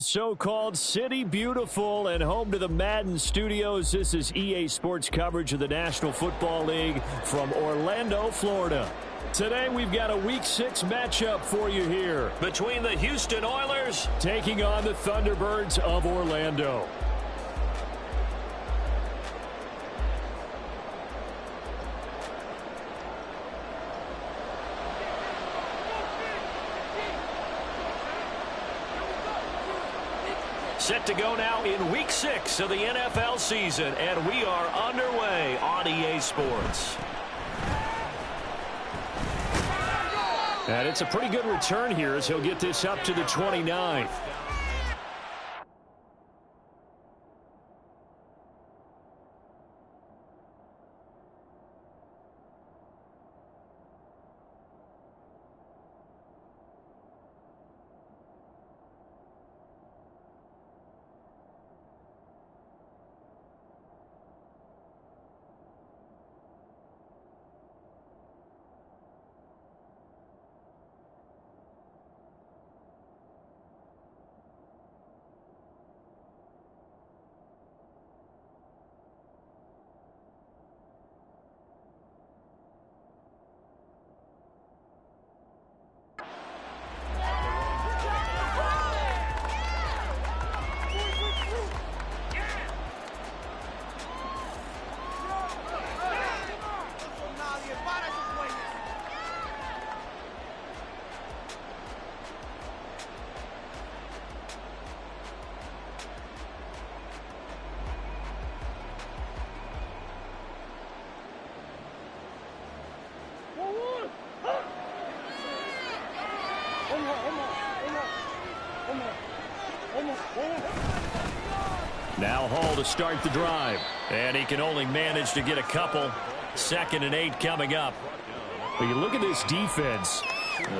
So-called City Beautiful and home to the Madden Studios. This is EA Sports coverage of the National Football League from Orlando, Florida. Today we've got a Week 6 matchup for you here between the Houston Oilers taking on the Thunderbirds of Orlando. Set to go now in Week 6 of the NFL season, and we are underway on EA Sports. And it's a pretty good return here as he'll get this up to the 29th. Now Hall to start the drive. And he can only manage to get a couple. 2nd and 8 coming up. But you look at this defense.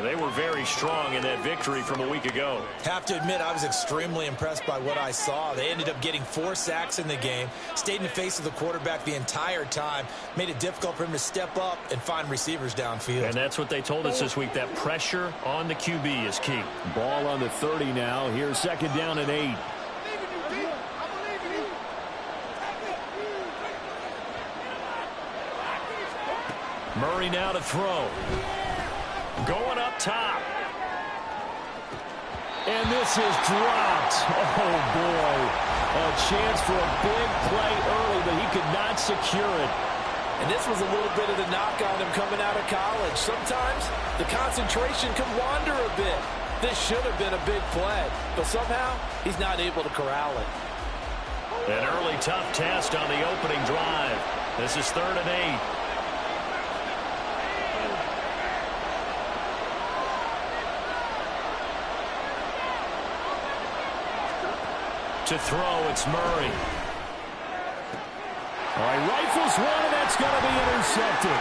They were very strong in that victory from a week ago. Have to admit, I was extremely impressed by what I saw. They ended up getting 4 sacks in the game, stayed in the face of the quarterback the entire time, made it difficult for him to step up and find receivers downfield. And that's what they told us this week, that pressure on the QB is key. Ball on the 30 now. Here's 2nd down and 8. Murray now to throw. Going up top. And this is dropped. Oh, boy. A chance for a big play early, but he could not secure it. And this was a little bit of the knock on him coming out of college. Sometimes the concentration can wander a bit. This should have been a big play, but somehow he's not able to corral it. An early tough test on the opening drive. This is 3rd and 8. To throw, it's Murray. All right, rifles one, and that's going to be intercepted.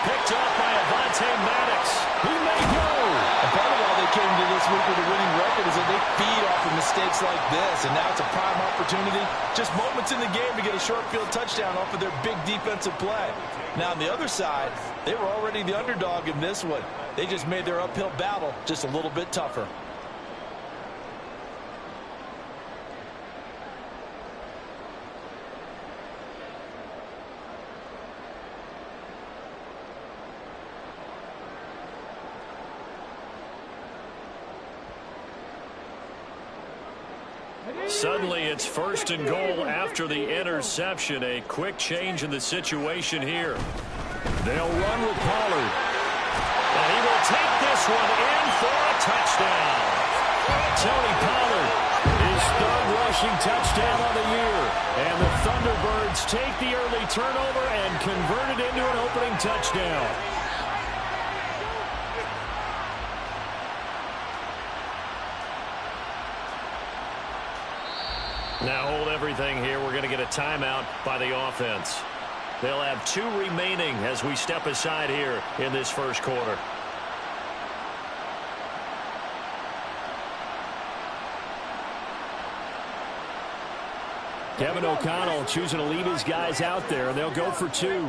Picked up by Avonte Maddox. He may go. And part of why they came to this week with a winning record is that they feed off of mistakes like this, and now it's a prime opportunity. Just moments in the game to get a short field touchdown off of their big defensive play. Now, on the other side, they were already the underdog in this one. They just made their uphill battle just a little bit tougher. Suddenly, it's 1st and goal after the interception. A quick change in the situation here. They'll run with Pollard. And he will take this one in for a touchdown. Tony Pollard, his 3rd rushing touchdown on the year. And the Thunderbirds take the early turnover and convert it into an opening touchdown. Now hold everything here. We're going to get a timeout by the offense. They'll have 2 remaining as we step aside here in this first quarter. Kevin O'Connell choosing to leave his guys out there. They'll go for 2.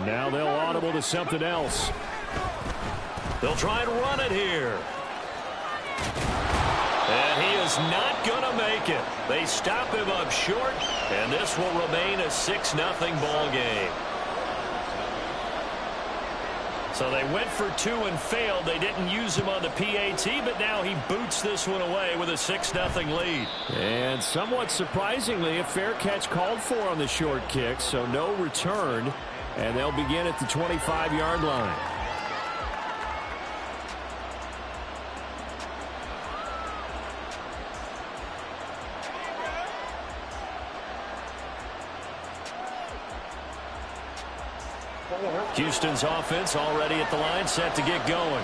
Now they'll audible to something else. They'll try and run it here. And he is is not going to make it. They stop him up short, and this will remain a 6-0 ball game. So they went for 2 and failed. They didn't use him on the PAT, but now he boots this one away with a 6-0 lead. And somewhat surprisingly, a fair catch called for on the short kick, so no return, and they'll begin at the 25-yard line. Houston's offense already at the line, set to get going.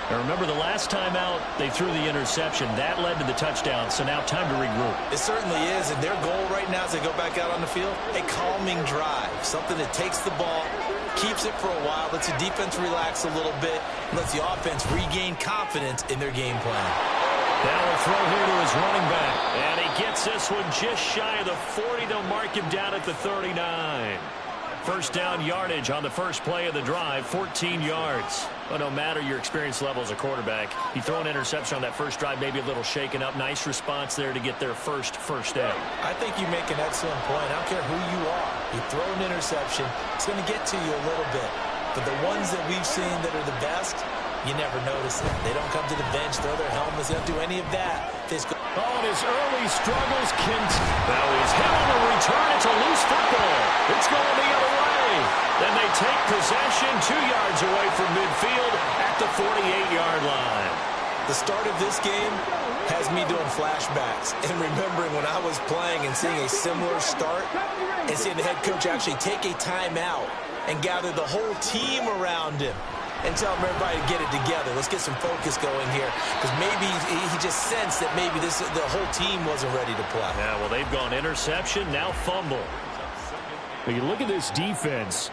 Now remember, the last time out, they threw the interception. That led to the touchdown, so now time to regroup. It certainly is, and their goal right now as they go back out on the field, a calming drive, something that takes the ball, keeps it for a while, lets the defense relax a little bit, and lets the offense regain confidence in their game plan. Now a throw here to his running back, and he gets this one just shy of the 40. They'll mark him down at the 39. First down yardage on the first play of the drive, 14 yards. But no matter your experience level as a quarterback, you throw an interception on that first drive, maybe a little shaken up. Nice response there to get their first down. I think you make an excellent point. I don't care who you are. You throw an interception, it's going to get to you a little bit. But the ones that we've seen that are the best, you never notice it. They don't come to the bench, throw their helmets, they don't do any of that. Oh, his early struggles now he's hit on the return. It's a loose football. It's going the other way. Then they take possession 2 yards away from midfield at the 48-yard line. The start of this game has me doing flashbacks and remembering when I was playing and seeing a similar start and seeing the head coach actually take a timeout and gather the whole team around him and tell everybody to get it together. Let's get some focus going here, because maybe he just sensed that maybe the whole team wasn't ready to play. Yeah, well, they've gone interception, now fumble. When you look at this defense,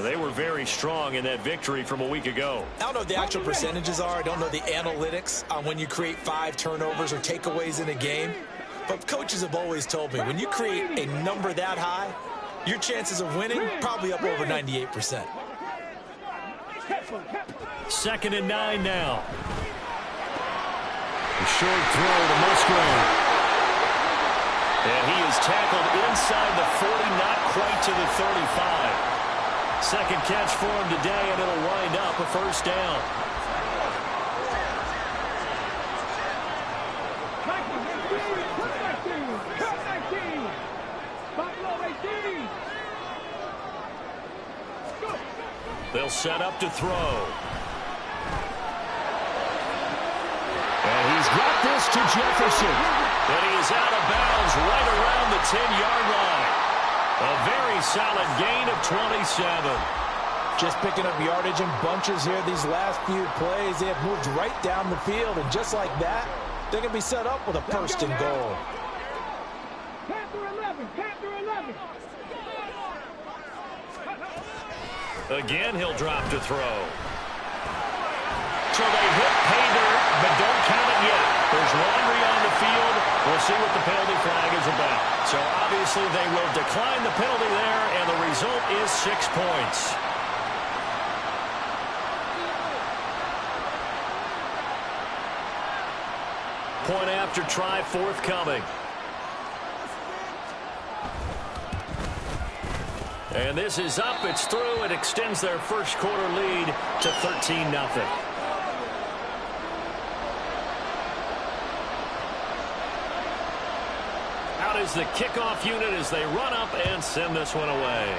they were very strong in that victory from a week ago. I don't know what the actual percentages are. I don't know the analytics on when you create 5 turnovers or takeaways in a game. But coaches have always told me, when you create a number that high, your chances of winning probably up over 98%. 2nd and 9 now. A short throw to Musgrave. And he is tackled inside the 40, not quite to the 35. Second catch for him today, and it'll wind up a first down. They'll set up to throw. And he's got this to Jefferson. And he is out of bounds right around the 10-yard line. A very solid gain of 27. Just picking up yardage in bunches here these last few plays. They have moved right down the field, and just like that, they're going to be set up with a first and goal. Again, he'll drop to throw. So they hit pay dirt, but don't count it yet. There's laundry on the field. We'll see what the penalty flag is about. So obviously they will decline the penalty there, and the result is 6 points. Point after try forthcoming. And this is up, it's through, it extends their first quarter lead to 13-0. Out is the kickoff unit as they run up and send this one away.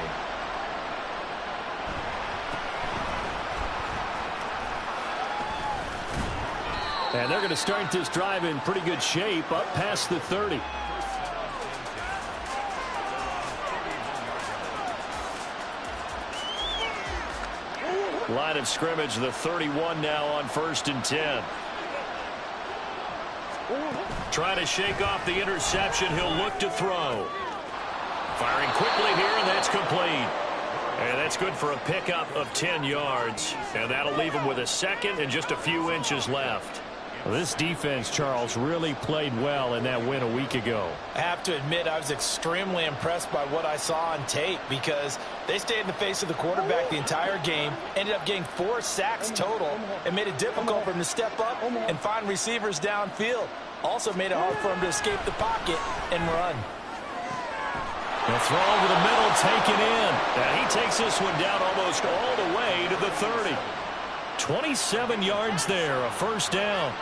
And they're going to start this drive in pretty good shape, up past the 30. Line of scrimmage, the 31 now on 1st and 10. Trying to shake off the interception. He'll look to throw. Firing quickly here, and that's complete. And that's good for a pickup of 10 yards. And that'll leave him with a second and just a few inches left. Well, this defense, Charles, really played well in that win a week ago. I have to admit, I was extremely impressed by what I saw on tape, because they stayed in the face of the quarterback the entire game, ended up getting 4 sacks total, and made it difficult for him to step up and find receivers downfield. Also made it hard for him to escape the pocket and run. The throw over the middle, taken in. And he takes this one down almost all the way to the 30. 27 yards there, a first down.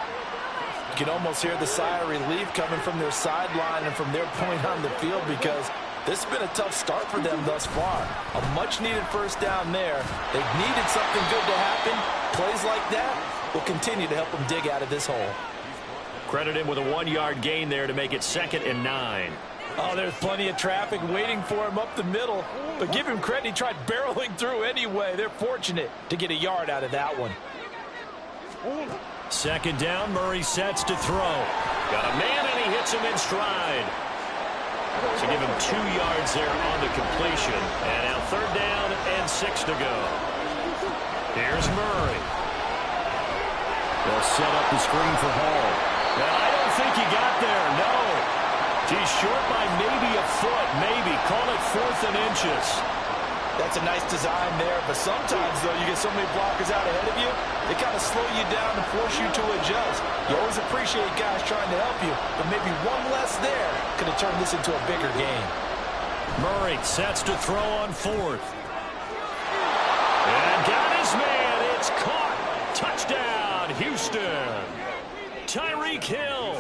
You can almost hear the sigh of relief coming from their sideline and from their point on the field, because this has been a tough start for them thus far. A much-needed first down there. They've needed something good to happen. Plays like that will continue to help them dig out of this hole. Credit him with a 1-yard gain there to make it 2nd and 9. Oh, there's plenty of traffic waiting for him up the middle. But give him credit, he tried barreling through anyway. They're fortunate to get a yard out of that one. 2nd down, Murray sets to throw. Got a man, and he hits him in stride. To give him 2 yards there on the completion. And now 3rd down and 6 to go. Here's Murray. They'll set up the screen for Hall. Now, I don't think he got there, no. He's short by maybe a foot, maybe. Call it 4th and inches. That's a nice design there, but sometimes, though, you get so many blockers out ahead of you, they kind of slow you down and force you to adjust. You always appreciate guys trying to help you, but maybe one less there could have turned this into a bigger game. Murray sets to throw on 4th. And got his man. It's caught. Touchdown, Houston. Tyreek Hill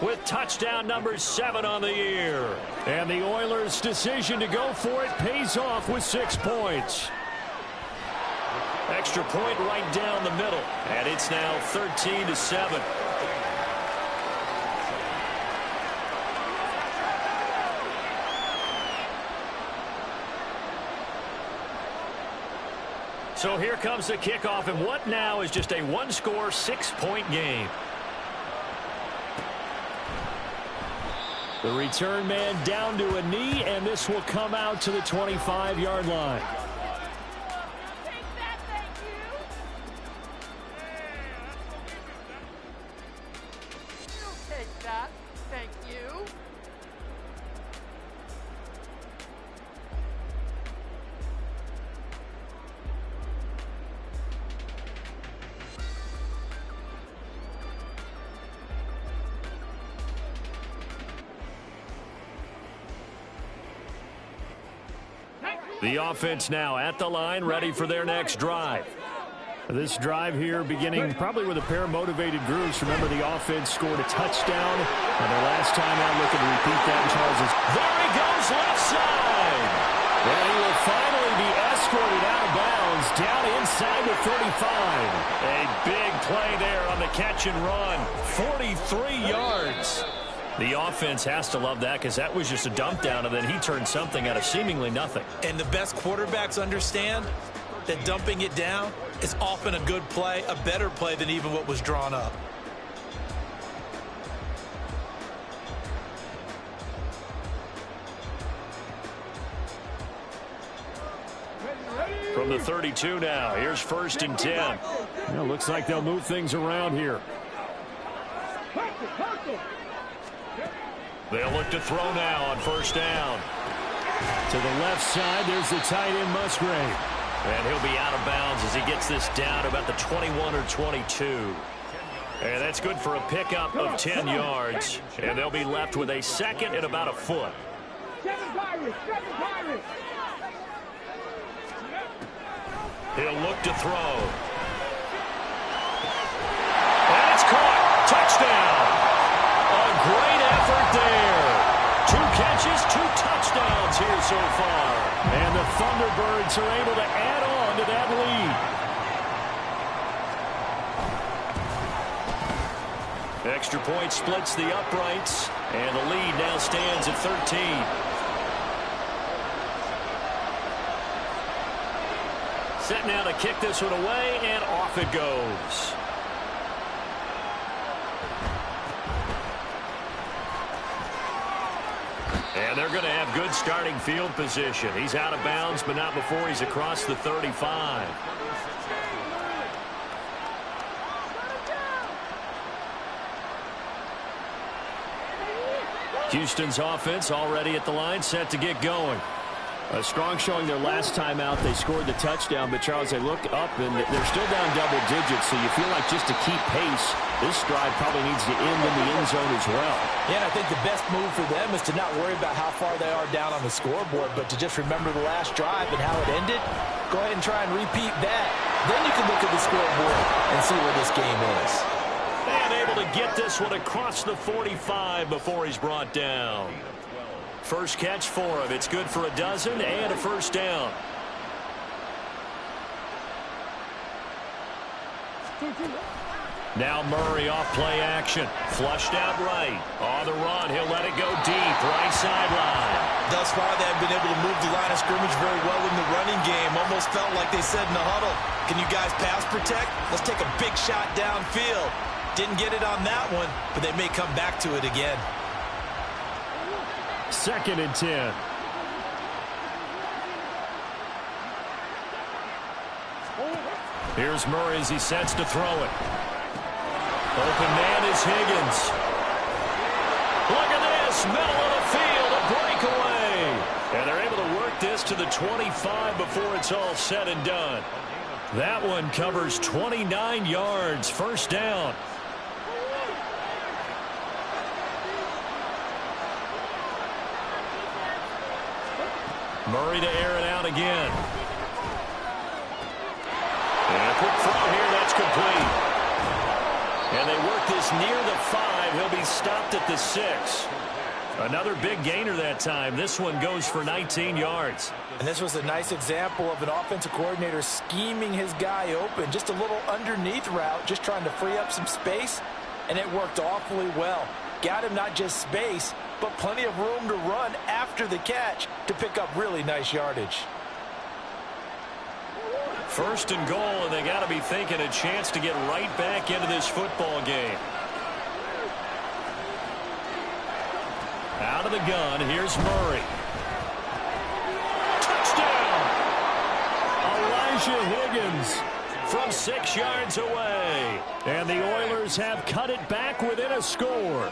with touchdown number 7 on the year. And the Oilers' decision to go for it pays off with 6 points. Extra point right down the middle. And it's now 13-7. So here comes the kickoff, and what now is just a 1-score, 6-point game. The return man down to a knee, and this will come out to the 25-yard line. Take that, thank you. You'll take that, thank you. The offense now at the line, ready for their next drive. This drive here beginning probably with a pair of motivated groups. Remember, the offense scored a touchdown, and their last time out looking to repeat that in Charles's. There he goes, left side. And he will finally be escorted out of bounds down inside the 35. A big play there on the catch and run. 43 yards. The offense has to love that, because that was just a dump down, and then he turned something out of seemingly nothing. And the best quarterbacks understand that dumping it down is often a good play, a better play than even what was drawn up. From the 32 now, here's 1st and 10. Well, looks like they'll move things around here. They'll look to throw now on 1st down. To the left side, there's the tight end Musgrave. And he'll be out of bounds as he gets this down about the 21 or 22. And that's good for a pickup of 10 yards. And they'll be left with a 2nd and about a foot. He'll look to throw. And it's caught. Touchdown. A great effort there. 2 catches, 2 touchdowns here so far. And the Thunderbirds are able to add on to that lead. Extra point splits the uprights, and the lead now stands at 13. Set now to kick this one away, and off it goes. And they're going to have good starting field position. He's out of bounds, but not before he's across the 35. Houston's offense already at the line, set to get going. A strong showing their last time out. They scored the touchdown, but Charles, they look up and they're still down double digits, so you feel like just to keep pace, this drive probably needs to end in the end zone as well. Yeah, and I think the best move for them is to not worry about how far they are down on the scoreboard, but to just remember the last drive and how it ended. Go ahead and try and repeat that. Then you can look at the scoreboard and see where this game is. And able to get this one across the 45 before he's brought down. First catch for him. It's good for a dozen and a first down. Now Murray off play action. Flushed out right. On the run. He'll let it go deep. Right sideline. Thus far, they have been able to move the line of scrimmage very well in the running game. Almost felt like they said in the huddle, can you guys pass protect? Let's take a big shot downfield. Didn't get it on that one, but they may come back to it again. 2nd and 10. Here's Murray as he sets to throw it. Open man is Higgins. Look at this. Middle of the field. A breakaway. And they're able to work this to the 25 before it's all said and done. That one covers 29 yards. First down. Murray to air it out again. And a quick throw here. That's complete. And they work this near the 5. He'll be stopped at the 6. Another big gainer that time. This one goes for 19 yards. And this was a nice example of an offensive coordinator scheming his guy open. Just a little underneath route, just trying to free up some space, and it worked awfully well. Got him not just space, but plenty of room to run after the catch to pick up really nice yardage. First and goal, and they got to be thinking a chance to get right back into this football game. Out of the gun, here's Murray. Touchdown! Elijah Higgins from 6 yards away. And the Oilers have cut it back within a score.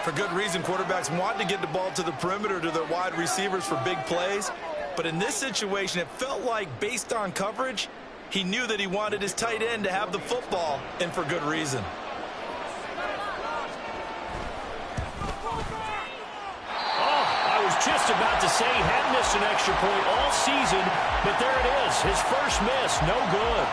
For good reason, quarterbacks want to get the ball to the perimeter to their wide receivers for big plays. But in this situation, it felt like, based on coverage, he knew that he wanted his tight end to have the football, and for good reason. Oh, I was just about to say he had missed an extra point all season, but there it is. His first miss, no good.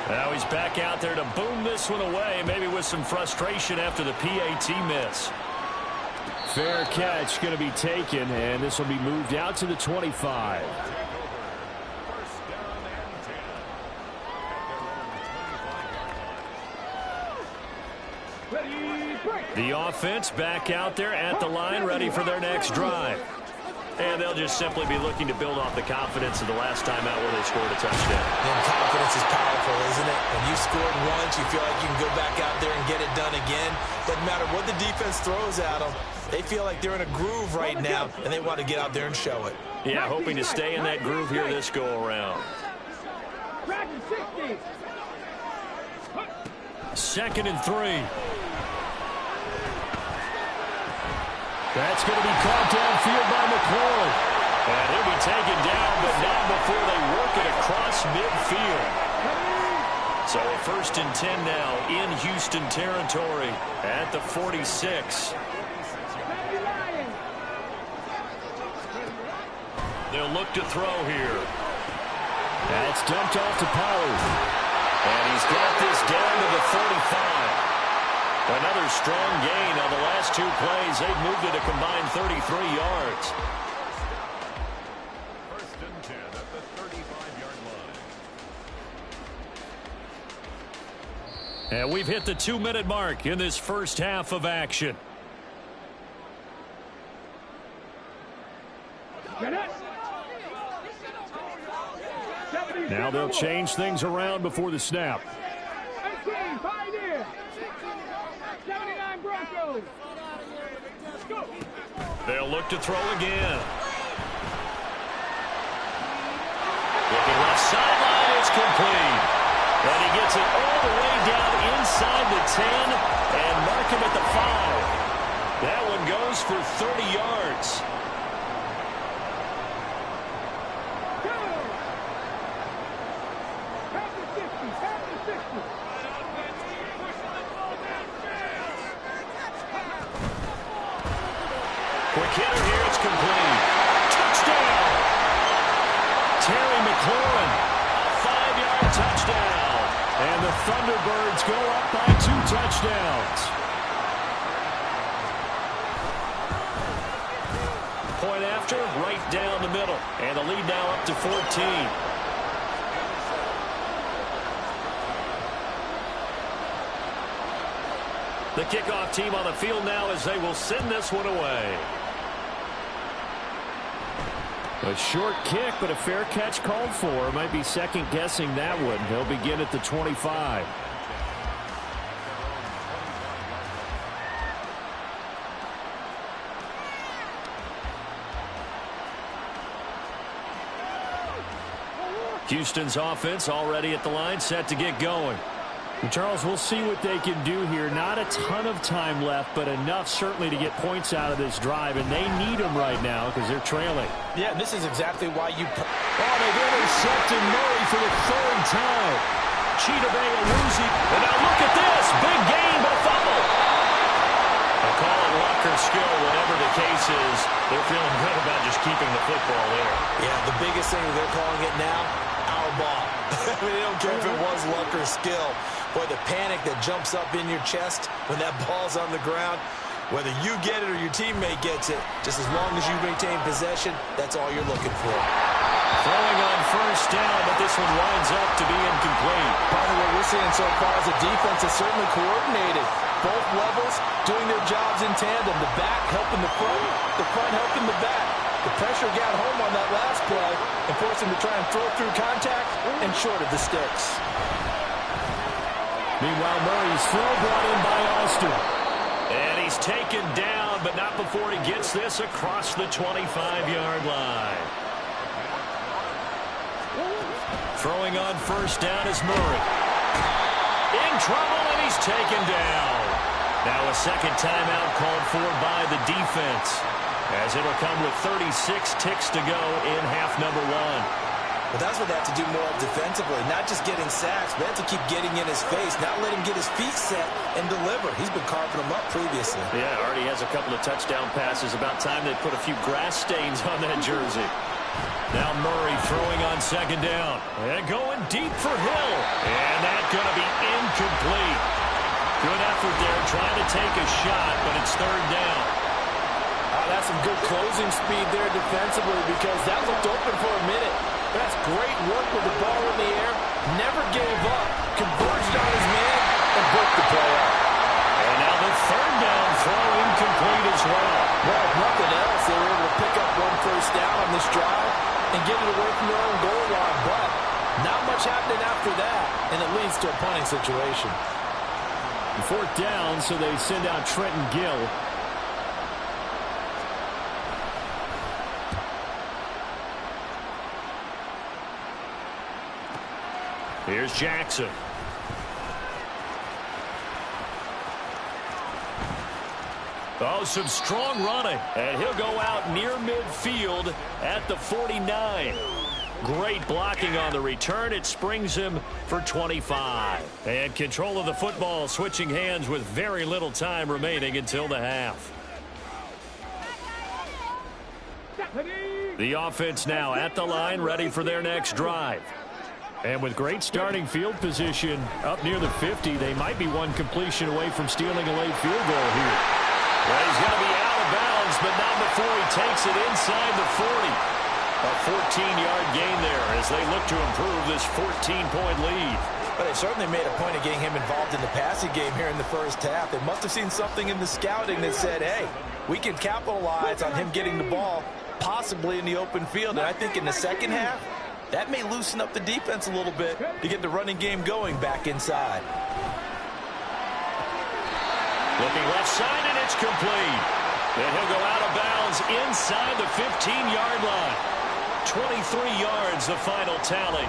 Now he's back out there to boom this one away, maybe with some frustration after the PAT miss. Fair catch going to be taken, and this will be moved out to the 25. The offense back out there at the line, ready for their next drive. And they'll just simply be looking to build off the confidence of the last time out where they scored a touchdown. And confidence is powerful, isn't it? When you scored once, you feel like you can go back out there and get it done again. Doesn't matter what the defense throws at them. They feel like they're in a groove right now, and they want to get out there and show it. Yeah, hoping to stay in that groove here this go-around. 2nd and 3. That's going to be caught downfield by McLaurin. And he'll be taken down, but not before they work it across midfield. So a 1st and 10 now in Houston territory at the 46. They'll look to throw here. That's dumped off to Pollard. And he's got this down to the 35. Another strong gain on the last 2 plays. They've moved it a combined 33 yards. 1st and 10 at the 35-yard line. And we've hit the 2-minute mark in this first half of action. Now they'll change things around before the snap. They'll look to throw again. Looking left sideline, it's complete. And he gets it all the way down inside the 10 and mark him at the 5. That one goes for 30 yards. Quick hitter here, it's complete. Touchdown! Terry McLaurin, a 5-yard touchdown. And the Thunderbirds go up by 2 touchdowns. Point after, right down the middle. And the lead now up to 14. The kickoff team on the field now as they will send this one away. A short kick, but a fair catch called for. Might be second-guessing that one. They'll begin at the 25. Houston's offense already at the line, set to get going. Charles, we'll see what they can do here. Not a ton of time left, but enough certainly to get points out of this drive, and they need them right now because they're trailing. Yeah, this is exactly why you... Oh, they've intercepted Murray for the 3rd time. Cheetah Bay Awuzie. And now look at this. Big gain, but a fumble. I'll call it luck or skill, whatever the case is. They're feeling good about just keeping the football there. Yeah, the biggest thing they're calling it now, our ball. I mean, they don't care if it was luck or skill. Boy, the panic that jumps up in your chest when that ball's on the ground, whether you get it or your teammate gets it, just as long as you maintain possession, that's all you're looking for. Throwing on 1st down, but this one winds up to be incomplete. Part of what we're seeing so far is the defense is certainly coordinated. Both levels doing their jobs in tandem. The back helping the front helping the back. The pressure got home on that last play and forced him to try and throw through contact and short of the sticks. Meanwhile, Murray's throw brought in by Austin. And he's taken down, but not before he gets this across the 25-yard line. Throwing on 1st down is Murray. In trouble, and he's taken down. Now a second timeout called for by the defense, as it'll come with 36 ticks to go in half number 1. But that's what they have to do more of defensively, not just getting sacks, but have to keep getting in his face, not let him get his feet set and deliver. He's been carving them up previously. Yeah, already has a couple of touchdown passes. About time they put a few grass stains on that jersey. Now Murray throwing on 2nd down. And going deep for Hill. And that's going to be incomplete. Good effort there, trying to take a shot, but it's 3rd down. That's some good closing speed there defensively because that looked open for a minute. That's great work with the ball in the air. Never gave up. Converged on his man and broke the play up. And now the 3rd down throw incomplete as well. Well, if nothing else, they were able to pick up 1 first down on this drive and get it away from their own goal line. But not much happening after that, and it leads to a punting situation. 4th down, so they send out Trenton Gill. Here's Jackson. Oh, some strong running. And he'll go out near midfield at the 49. Great blocking on the return. It springs him for 25. And control of the football switching hands with very little time remaining until the half. The offense now at the line, ready for their next drive. And with great starting field position up near the 50, they might be one completion away from stealing a late field goal here. Well, he's going to be out of bounds, but not before he takes it inside the 40. A 14-yard gain there as they look to improve this 14-point lead. But they certainly made a point of getting him involved in the passing game here in the 1st half. They must have seen something in the scouting that said, hey, we can capitalize on him getting the ball possibly in the open field. And I think in the 2nd half, that may loosen up the defense a little bit to get the running game going back inside. Looking left side, and it's complete. Then he'll go out of bounds inside the 15-yard line. 23 yards, the final tally.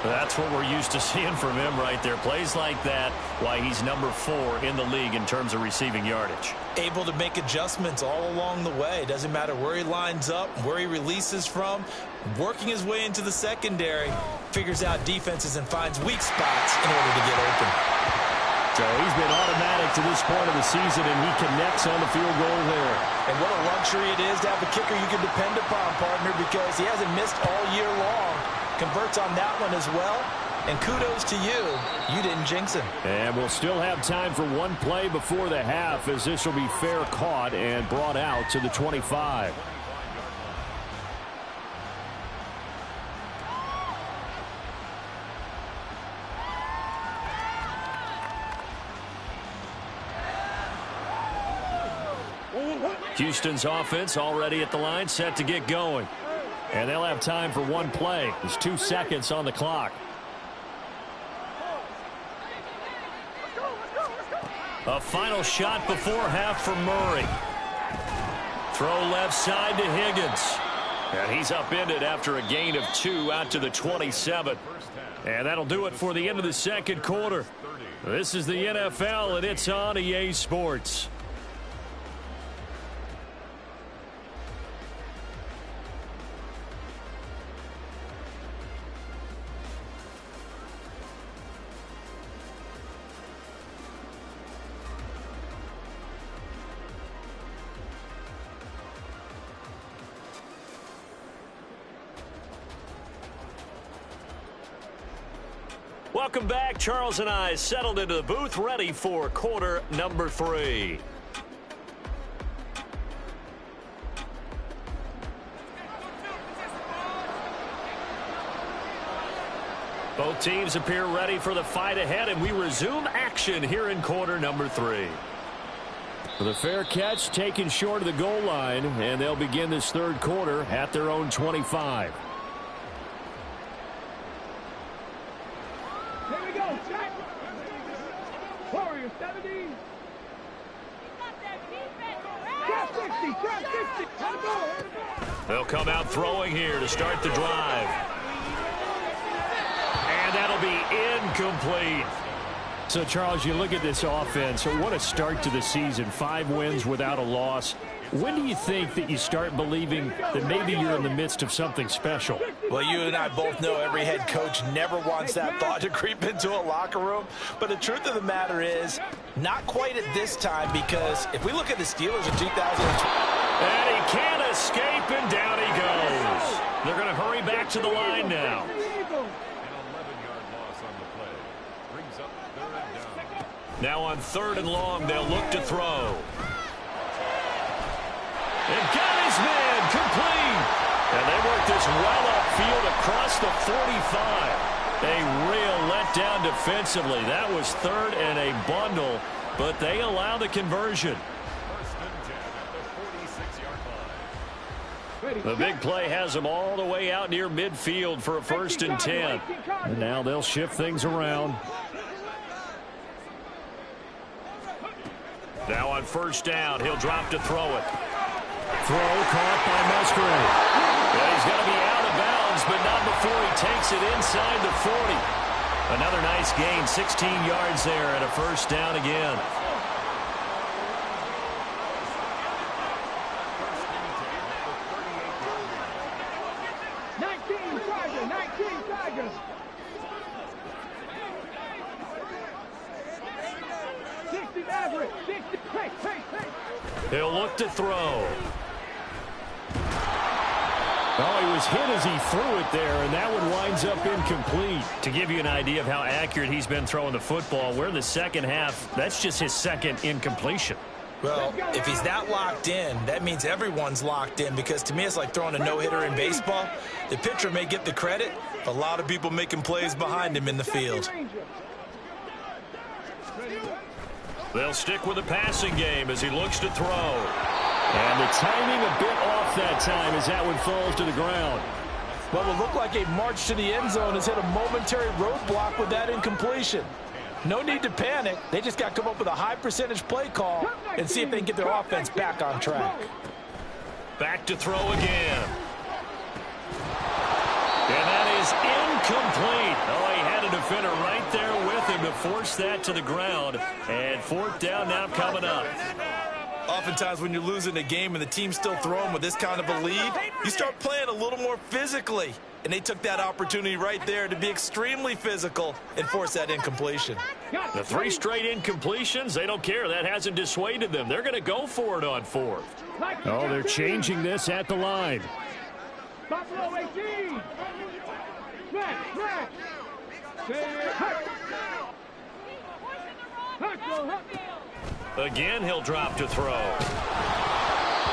That's what we're used to seeing from him right there. Plays like that, why he's number 4 in the league in terms of receiving yardage. Able to make adjustments all along the way. Doesn't matter where he lines up, where he releases from. Working his way into the secondary. Figures out defenses and finds weak spots in order to get open. So he's been automatic to this point of the season, and he connects on the field goal there. And what a luxury it is to have a kicker you can depend upon, partner, because he hasn't missed all year long. Converts on that one as well. And kudos to you. You didn't jinx him. And we'll still have time for one play before the half, as this will be fair caught and brought out to the 25. Houston's offense already at the line, set to get going. And they'll have time for one play. There's 2 seconds on the clock. A final shot before half for Murray. Throw left side to Higgins. And he's upended after a gain of 2 out to the 27. And that'll do it for the end of the second quarter. This is the NFL, and it's on EA Sports. Welcome back. Charles and I settled into the booth, ready for quarter number 3. Both teams appear ready for the fight ahead, and we resume action here in quarter number 3. The fair catch taken short of the goal line, and they'll begin this third quarter at their own 25. They'll come out throwing here to start the drive. And that'll be incomplete. So, Charles, you look at this offense, what a start to the season. 5 wins without a loss. When do you think that you start believing that maybe you're in the midst of something special? Well, you and I both know every head coach never wants that thought to creep into a locker room. But the truth of the matter is, not quite at this time, because if we look at the Steelers in 2020. And he can't escape, and down he goes. They're going to hurry back to the line now. Now on 3rd and long, they'll look to throw. And got his man complete. And they work this well upfield across the 45. A real letdown defensively. That was 3rd and a bundle, but they allow the conversion. The big play has them all the way out near midfield for a 1st and 10. And now they'll shift things around. Now on 1st down, he'll drop to throw it. Throw caught by Musgrave. Yeah, he's going to be out of bounds, but not before he takes it inside the 40. Another nice gain, 16 yards there, and a 1st down again. He'll look to throw. Oh, he was hit as he threw it there, and that one winds up incomplete. To give you an idea of how accurate he's been throwing the football, we're in the second half. That's just his 2nd incompletion. Well, if he's that locked in, that means everyone's locked in, because to me it's like throwing a no-hitter in baseball. The pitcher may get the credit, a lot of people making plays behind him in the field. They'll stick with the passing game as he looks to throw. And the timing a bit off that time as that one falls to the ground. Well, it looked like a march to the end zone has hit a momentary roadblock with that incompletion. No need to panic. They just got to come up with a high percentage play call and see if they can get their offense back on track. Back to throw again. And that is incomplete. Oh, he had a defender right there with him to force that to the ground. And fourth down now coming up. Oftentimes when you're losing a game and the team's still throwing with this kind of a lead, you start playing a little more physically. And they took that opportunity right there to be extremely physical and force that incompletion. The 3 straight incompletions, they don't care. That hasn't dissuaded them. They're going to go for it on fourth. Oh, they're changing this at the line. Buffalo 18. Again, he'll drop to throw.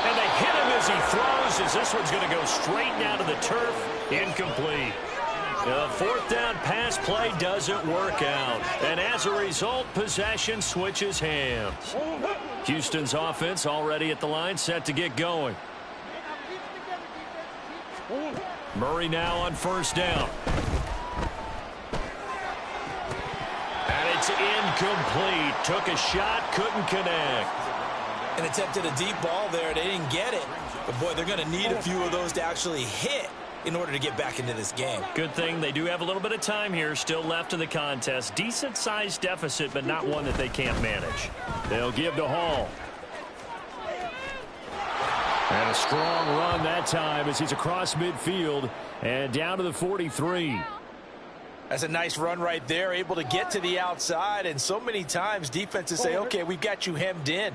And they hit him as he throws, as this one's going to go straight down to the turf. Incomplete. The fourth down pass play doesn't work out. And as a result, possession switches hands. Houston's offense already at the line, set to get going. Murray now on first down. And it's incomplete. Took a shot, couldn't connect. And attempted a deep ball there. They didn't get it. But, boy, they're going to need a few of those to actually hit in order to get back into this game. Good thing they do have a little bit of time here still left in the contest. Decent-sized deficit, but not one that they can't manage. They'll give to Hall. And a strong run that time as he's across midfield and down to the 43. That's a nice run right there, able to get to the outside. And so many times defenses say, okay, we've got you hemmed in.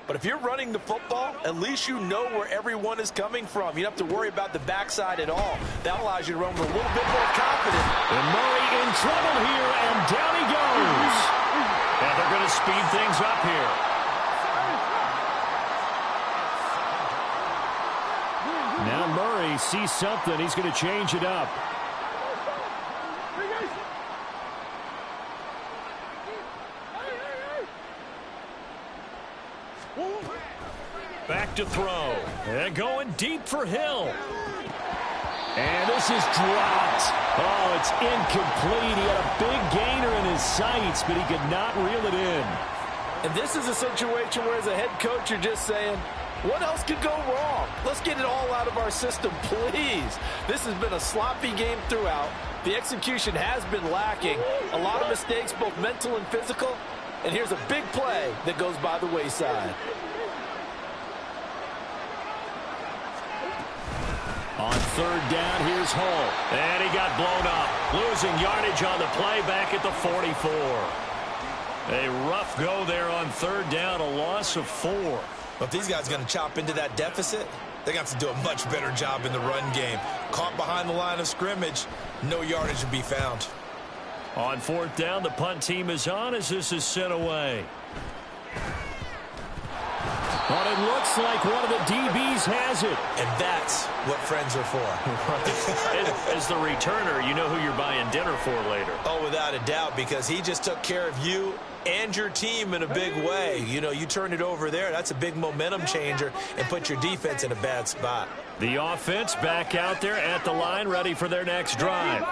But if you're running the football, at least you know where everyone is coming from. You don't have to worry about the backside at all. That allows you to run with a little bit more confidence. And Murray in trouble here, and down he goes. And they're going to speed things up here. Now Murray sees something. He's going to change it up. Back to throw. And going deep for Hill. And this is dropped. Oh, it's incomplete. He had a big gainer in his sights, but he could not reel it in. And this is a situation where as a head coach you're just saying, what else could go wrong? Let's get it all out of our system, please. This has been a sloppy game throughout. The execution has been lacking. A lot of mistakes, both mental and physical. And here's a big play that goes by the wayside. On third down, here's Hall. And he got blown up. Losing yardage on the play back at the 44. A rough go there on third down, a loss of 4. But if these guys are going to chop into that deficit, they're going to have to do a much better job in the run game. Caught behind the line of scrimmage, no yardage to be found. On fourth down, the punt team is on as this is sent away. But it looks like one of the DBs has it. And that's what friends are for. As the returner, you know who you're buying dinner for later. Oh, without a doubt, because he just took care of you and your team in a big way. You know, you turn it over there, that's a big momentum changer and put your defense in a bad spot. The offense back out there at the line, ready for their next drive.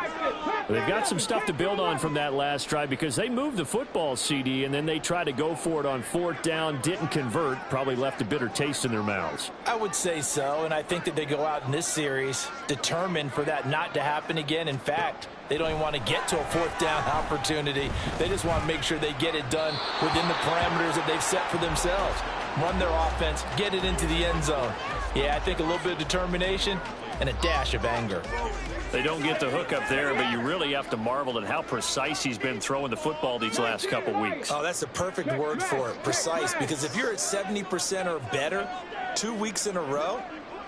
They've got some stuff to build on from that last drive because they moved the football, CD, and then they tried to go for it on fourth down, didn't convert, probably left a bitter taste in their mouths. I would say so, and I think that they go out in this series determined for that not to happen again. In fact, they don't even want to get to a fourth down opportunity. They just want to make sure they get it done within the parameters that they've set for themselves. Run their offense, get it into the end zone. Yeah, I think a little bit of determination and a dash of anger. They don't get the hook up there, but you really have to marvel at how precise he's been throwing the football these last couple weeks. Oh, that's the perfect word for it, precise, because if you're at 70% or better 2 weeks in a row,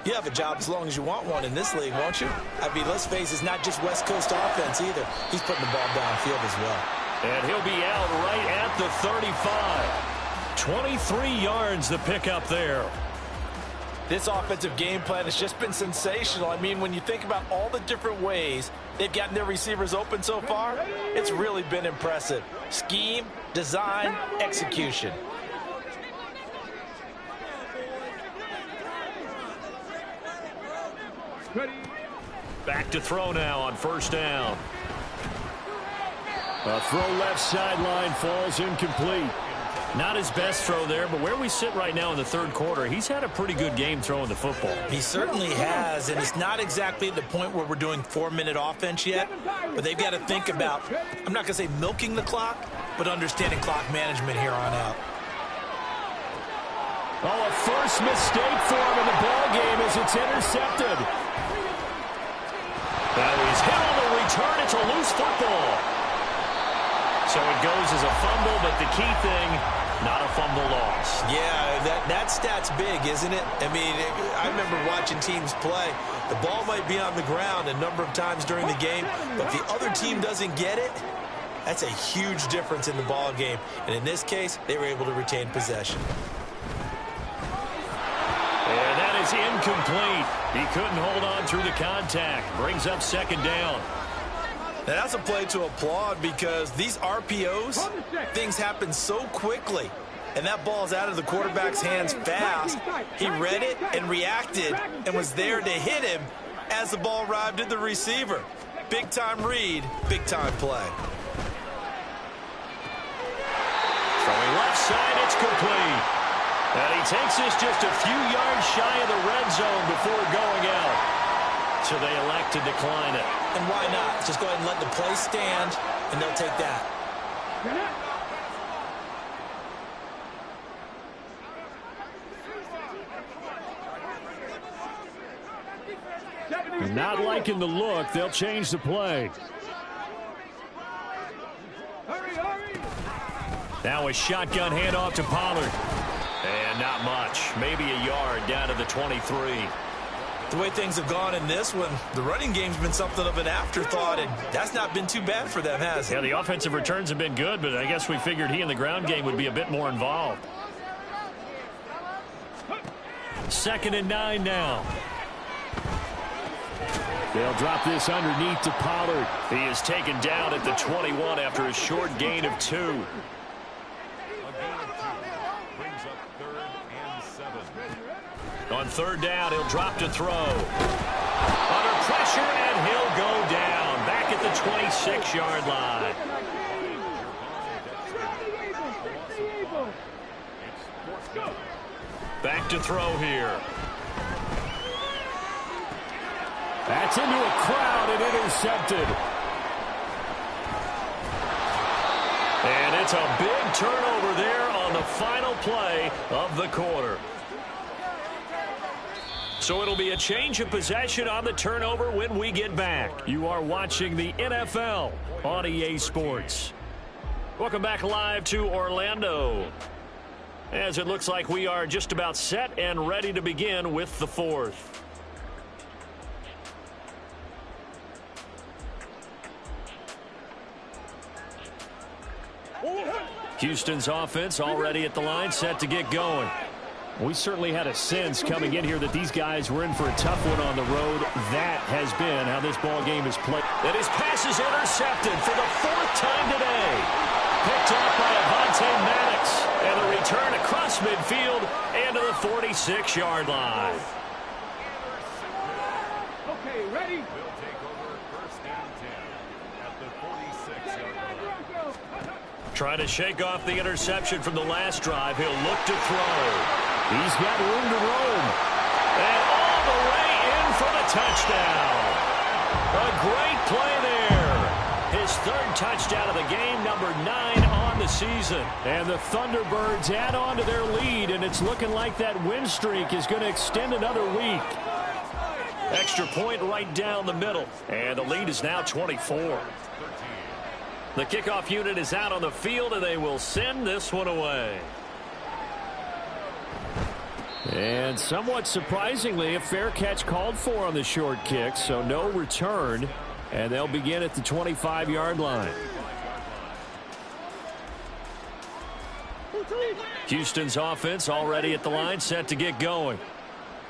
you have a job as long as you want one in this league, won't you? I mean, let's face it, it's not just West Coast offense either. He's putting the ball downfield as well. And he'll be out right at the 35. 23 yards the pickup there. This offensive game plan has just been sensational. I mean, when you think about all the different ways they've gotten their receivers open so far, it's really been impressive. Scheme, design, execution. Back to throw now on first down. A throw left sideline falls incomplete. Not his best throw there, but where we sit right now in the third quarter, he's had a pretty good game throwing the football. He certainly has, and it's not exactly at the point where we're doing 4-minute offense yet, but they've got to think about, I'm not going to say milking the clock, but understanding clock management here on out. Oh, a first mistake for him in the ball game as it's intercepted. Now he's hit on the return. It's a loose football. So it goes as a fumble, but the key thing, not a fumble loss. Yeah, that stat's big, isn't it? I mean, I remember watching teams play. The ball might be on the ground a number of times during the game, but if the other team doesn't get it, that's a huge difference in the ball game. And in this case, they were able to retain possession. And that is incomplete. He couldn't hold on through the contact. Brings up second down. Now, that's a play to applaud because these RPOs, things happen so quickly. And that ball's out of the quarterback's hands fast. He read it and reacted and was there to hit him as the ball arrived at the receiver. Big-time read, big-time play. Throwing left side, it's complete. And he takes this just a few yards shy of the red zone before going out. So they elect to decline it. And why not? Just go ahead and let the play stand, and they'll take that. Not liking the look. They'll change the play. Now a shotgun handoff to Pollard. And not much. Maybe a yard down to the 23. The way things have gone in this one, the running game's been something of an afterthought, and that's not been too bad for them, has it? Yeah, the offensive returns have been good, but I guess we figured he in the ground game would be a bit more involved. 2nd and 9 now. They'll drop this underneath to Pollard. He is taken down at the 21 after a short gain of 2. On 3rd down, he'll drop to throw. Under pressure, and he'll go down. Back at the 26-yard line. Back to throw here. That's into a crowd and intercepted. And it's a big turnover there on the final play of the quarter. So it'll be a change of possession on the turnover when we get back. You are watching the NFL on EA Sports. Welcome back live to Orlando. As it looks like we are just about set and ready to begin with the 4th. Houston's offense already at the line, set to get going. We certainly had a sense coming in here that these guys were in for a tough one on the road. That has been how this ball game is played. And his pass is intercepted for the 4th time today. Picked up by Avonte Maddox. And the return across midfield and to the 46-yard line. Okay, ready? We'll take over 1st and 10 at the 46-yard line. Trying to shake off the interception from the last drive. He'll look to throw. He's got room to roam. And all the way in for the touchdown. A great play there. His 3rd touchdown of the game, number 9 on the season. And the Thunderbirds add on to their lead, and it's looking like that win streak is going to extend another week. Extra point right down the middle. And the lead is now 24. The kickoff unit is out on the field, and they will send this one away. And somewhat surprisingly, a fair catch called for on the short kick, so no return. And they'll begin at the 25-yard line. Houston's offense already at the line, set to get going.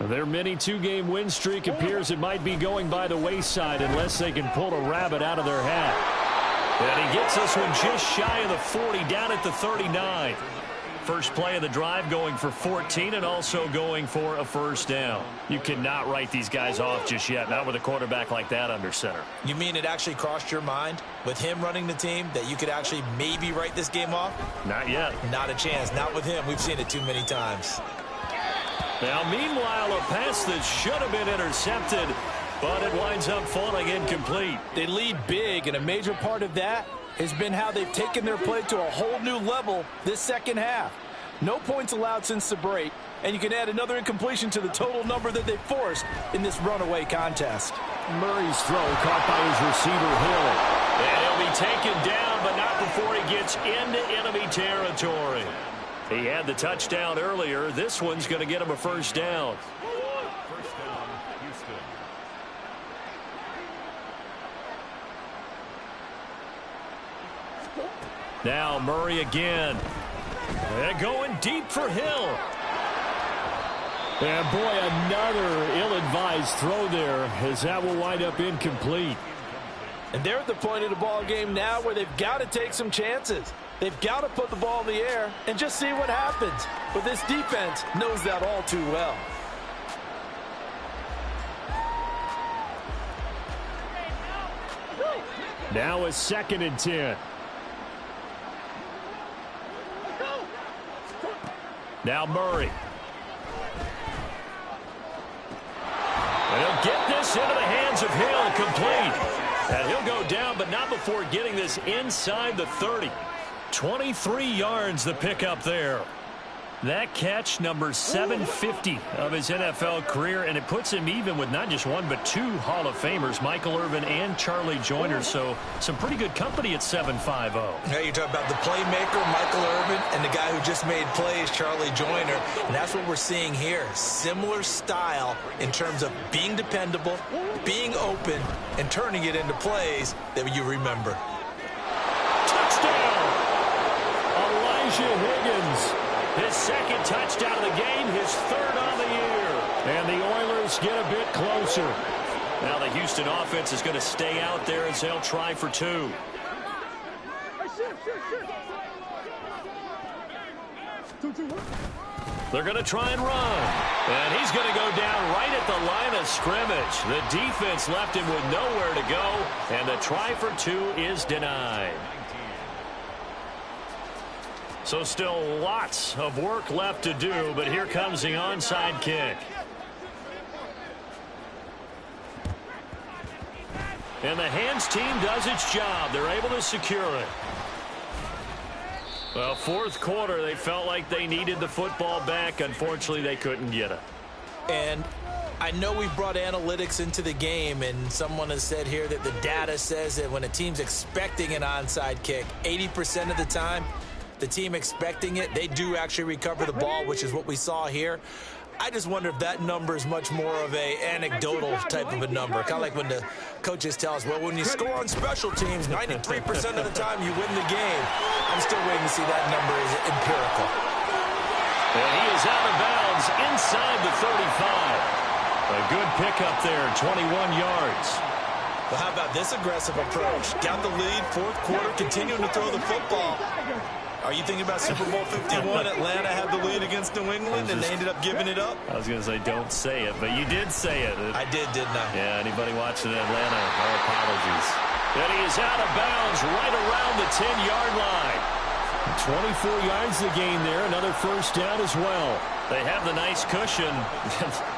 Their mini 2-game win streak appears it might be going by the wayside unless they can pull a rabbit out of their hat. And he gets this one just shy of the 40, down at the 39. First play of the drive going for 14 and also going for a first down. You cannot write these guys off just yet, not with a quarterback like that under center. You mean it actually crossed your mind with him running the team that you could actually maybe write this game off? Not yet. Not a chance. Not with him. We've seen it too many times. Now, meanwhile, a pass that should have been intercepted, but it winds up falling incomplete. They lead big, and a major part of that has been how they've taken their play to a whole new level this second half. No points allowed since the break, and you can add another incompletion to the total number that they forced in this runaway contest. Murray's throw caught by his receiver, Hill. And he'll be taken down, but not before he gets into enemy territory. He had the touchdown earlier. This one's going to get him a first down. First down, Houston. Now Murray again. And going deep for Hill. And boy, another ill-advised throw there, as that will wind up incomplete. And they're at the point of the ball game now where they've got to take some chances. They've got to put the ball in the air and just see what happens. But this defense knows that all too well. Now a 2nd and 10. Now Murray. And he'll get this into the hands of Hill, complete. And he'll go down, but not before getting this inside the 30. 23 yards the pickup there. That catch, number 750 of his NFL career, and it puts him even with not just one but 2 Hall of Famers, Michael Irvin and Charlie Joyner. So some pretty good company at 7.50. Now you're talking about the playmaker, Michael Irvin, and the guy who just made plays, Charlie Joyner. And that's what we're seeing here. Similar style in terms of being dependable, being open, and turning it into plays that you remember. Touchdown! Elijah Higgins. His 2nd touchdown of the game, his 3rd on the year. And the Oilers get a bit closer. Now the Houston offense is going to stay out there as they'll try for 2. They're going to try and run. And he's going to go down right at the line of scrimmage. The defense left him with nowhere to go. And the try for 2 is denied. So still lots of work left to do, but here comes the onside kick. And the hands team does its job. They're able to secure it. Well, 4th quarter, they felt like they needed the football back. Unfortunately, they couldn't get it. And I know we've brought analytics into the game, and someone has said here that the data says that when a team's expecting an onside kick, 80% of the time, the team expecting it, they do actually recover the ball, which is what we saw here. I just wonder if that number is much more of a anecdotal type of a number. Kind of like when the coaches tell us, well, when you score on special teams, 93% of the time you win the game. I'm still waiting to see that number is empirical. And he is out of bounds inside the 35. A good pickup there, 21 yards. Well, how about this aggressive approach? Got the lead, 4th quarter, continuing to throw the football. Are you thinking about Super Bowl 51? Atlanta had the lead against New England, and they ended up giving it up? I was going to say don't say it, but you did say it. I did, didn't I? Yeah, anybody watching Atlanta, our apologies. And he is out of bounds right around the 10-yard line. 24 yards to gain there, another first down as well. They have the nice cushion.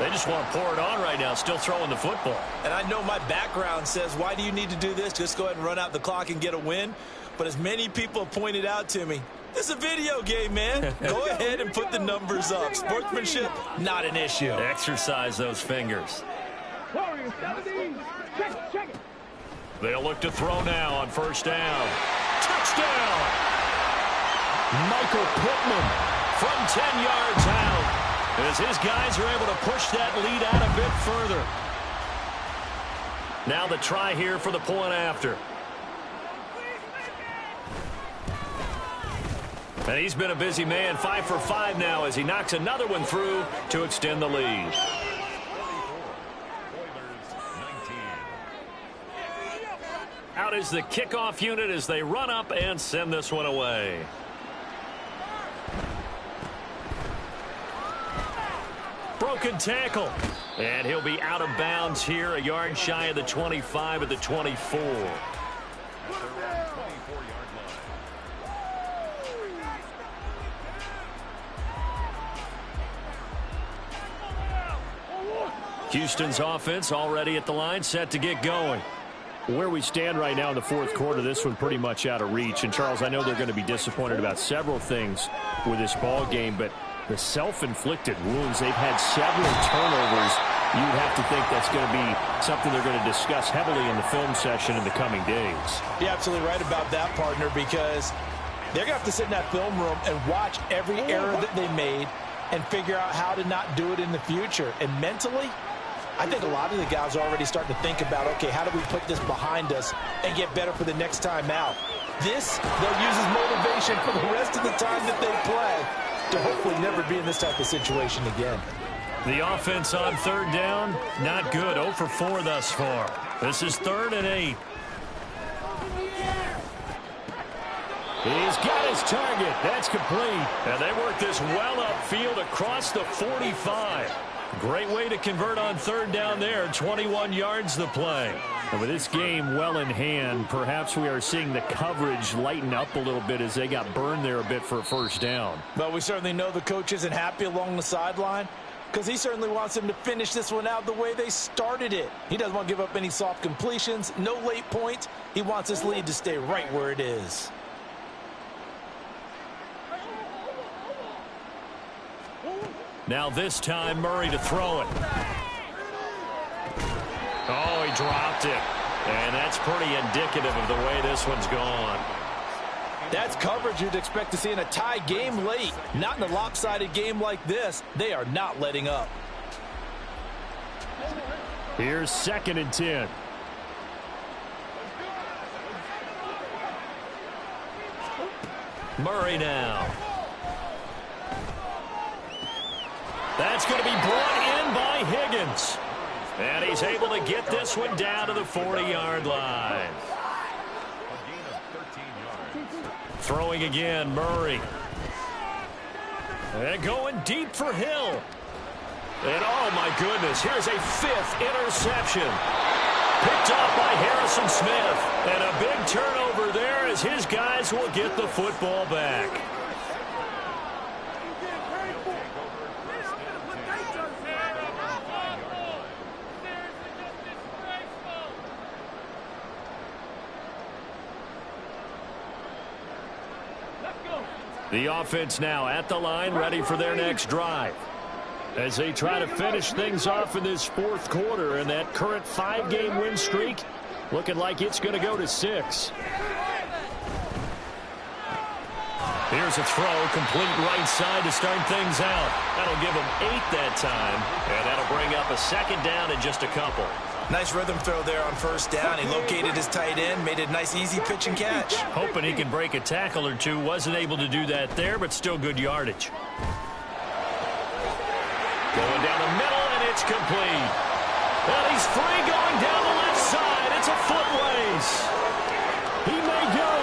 They just want to pour it on right now, still throwing the football. And I know my background says, why do you need to do this? Just go ahead and run out the clock and get a win. But as many people have pointed out to me, this is a video game, man. Go ahead and put the numbers up. Sportsmanship, not an issue. Exercise those fingers. They'll look to throw now on first down. Touchdown! Michael Pittman from 10 yards out, as his guys are able to push that lead out a bit further. Now the try here for the point after. And he's been a busy man, 5 for 5 now as he knocks another one through to extend the lead. Out is the kickoff unit as they run up and send this one away. broken tackle. And he'll be out of bounds here, a yard shy of the 25 at the 24. Houston's offense already at the line, set to get going. Where we stand right now in the fourth quarter, this one pretty much out of reach. And, Charles, I know they're going to be disappointed about several things with this ball game, but the self-inflicted wounds, they've had several turnovers. You'd have to think that's going to be something they're going to discuss heavily in the film session in the coming days. You're absolutely right about that, partner, because they're going to have to sit in that film room and watch every error that they made and figure out how to not do it in the future. And mentally, I think a lot of the guys are already starting to think about, okay, how do we put this behind us and get better for the next time out? This, they'll use as motivation for the rest of the time that they play to hopefully never be in this type of situation again. The offense on third down, not good. 0 for 4 thus far. This is 3rd and 8. He's got his target. That's complete. And they work this well upfield across the 45. Great way to convert on third down there. 21 yards the play. And with this game well in hand, perhaps we are seeing the coverage lighten up a little bit as they got burned there a bit for a first down. But we certainly know the coach isn't happy along the sideline because he certainly wants them to finish this one out the way they started it. He doesn't want to give up any soft completions, no late points. He wants this lead to stay right where it is. Now this time, Murray to throw it. Oh, he dropped it. And that's pretty indicative of the way this one's gone. That's coverage you'd expect to see in a tie game late. Not in a lopsided game like this. They are not letting up. Here's 2nd and 10. Murray now. That's going to be brought in by Higgins. And he's able to get this one down to the 40-yard line. Throwing again, Murray. And going deep for Hill. And oh my goodness, here's a 5th interception. Picked up by Harrison Smith. And a big turnover there as his guys will get the football back. The offense now at the line, ready for their next drive. As they try to finish things off in this fourth quarter, and that current 5-game win streak looking like it's going to go to 6. Here's a throw, complete right side to start things out. That'll give them 8 that time, and that'll bring up a 2nd down in just a couple. Nice rhythm throw there on first down. He located his tight end, made a nice easy pitch and catch. Hoping he can break a tackle or two. Wasn't able to do that there, but still good yardage. Going down the middle, and it's complete. And he's free going down the left side. It's a foot race. He may go.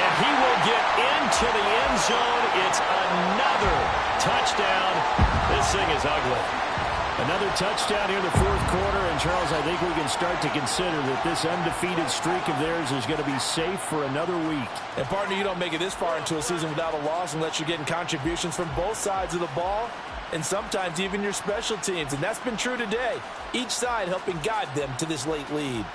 And he will get into the end zone. It's another touchdown. This thing is ugly. Another touchdown here in the fourth quarter. And, Charles, I think we can start to consider that this undefeated streak of theirs is going to be safe for another week. And, partner, you don't make it this far into a season without a loss unless you're getting contributions from both sides of the ball and sometimes even your special teams. And that's been true today. Each side helping guide them to this late lead.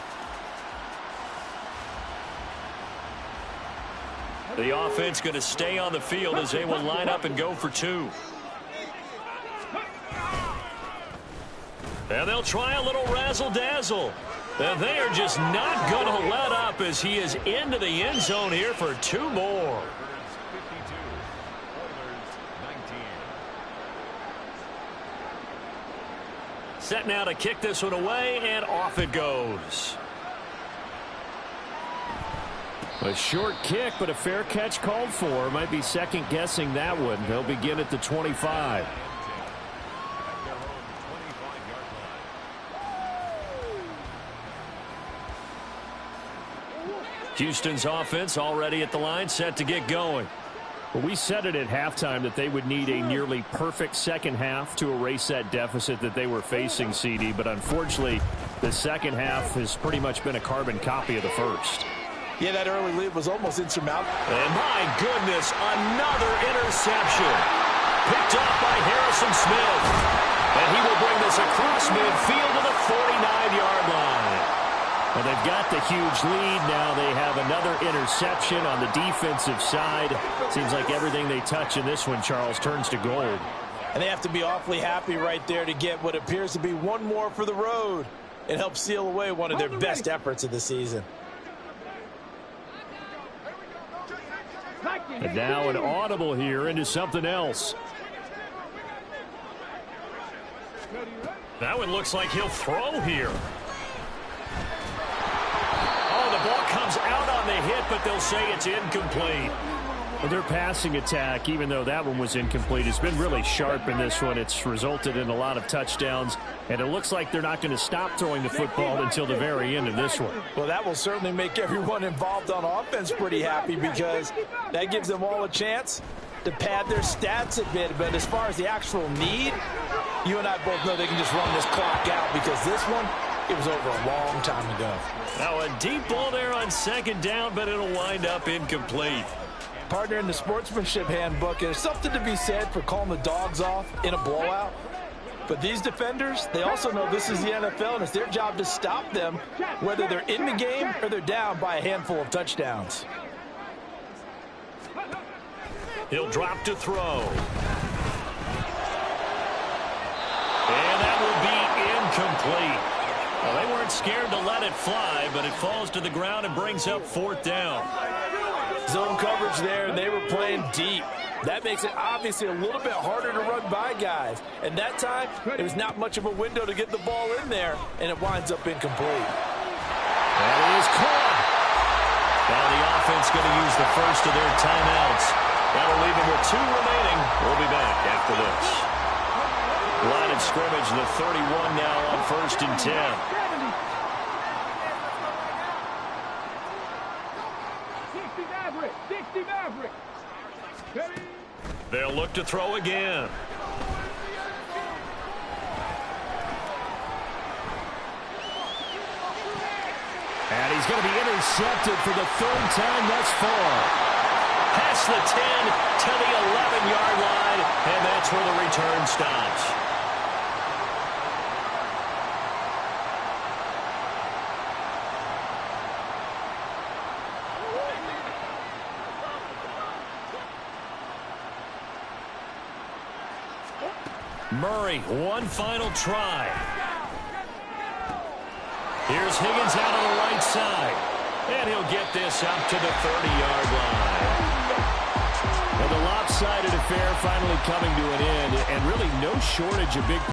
The offense going to stay on the field as they will line up and go for 2. And they'll try a little razzle-dazzle. And they are just not going to let up as he is into the end zone here for 2 more. Set now to kick this one away, and off it goes. A short kick, but a fair catch called for. Might be second-guessing that one. They'll begin at the 25. Houston's offense already at the line, set to get going. Well, we said it at halftime that they would need a nearly perfect second half to erase that deficit that they were facing, CD. But unfortunately, the second half has pretty much been a carbon copy of the first. Yeah, that early lead was almost insurmountable. And my goodness, another interception. Picked up by Harrison Smith. And he will bring this across midfield to the 49-yard line. Well, they've got the huge lead. Now they have another interception on the defensive side. Seems like everything they touch in this one, Charles, turns to gold. And they have to be awfully happy right there to get what appears to be one more for the road. It helps seal away one of their best efforts of the season. And now an audible here into something else. That one looks like he'll throw here. Oh, the ball comes out on the hit, but they'll say it's incomplete. Well, their passing attack, even though that one was incomplete, has been really sharp in this one. It's resulted in a lot of touchdowns, and it looks like they're not going to stop throwing the football until the very end of this one. Well, that will certainly make everyone involved on offense pretty happy because that gives them all a chance to pad their stats a bit. But as far as the actual need, you and I both know they can just run this clock out because this one, it was over a long time ago. Now a deep ball there on second down, but it'll wind up incomplete. Partner, in the sportsmanship handbook, there's something to be said for calling the dogs off in a blowout. But these defenders, they also know this is the NFL, and it's their job to stop them, whether they're in the game or they're down by a handful of touchdowns. He'll drop to throw. And that will be incomplete. Well, they weren't scared to let it fly, but it falls to the ground and brings up fourth down. Zone coverage there, and they were playing deep. That makes it obviously a little bit harder to run by guys. And that time, there was not much of a window to get the ball in there, and it winds up incomplete. That is caught. Now the offense going to use the first of their timeouts. That'll leave them with 2 remaining. We'll be back after this. Line of scrimmage, the 31 now on 1st and 10. They'll look to throw again. And he's going to be intercepted for the 3rd time thus far. Past the 10 to the 11-yard line, and that's where the return stops. Murray, one final try. Here's Higgins out on the right side. And he'll get this up to the 30-yard line. Well, the lopsided affair finally coming to an end, and really no shortage of big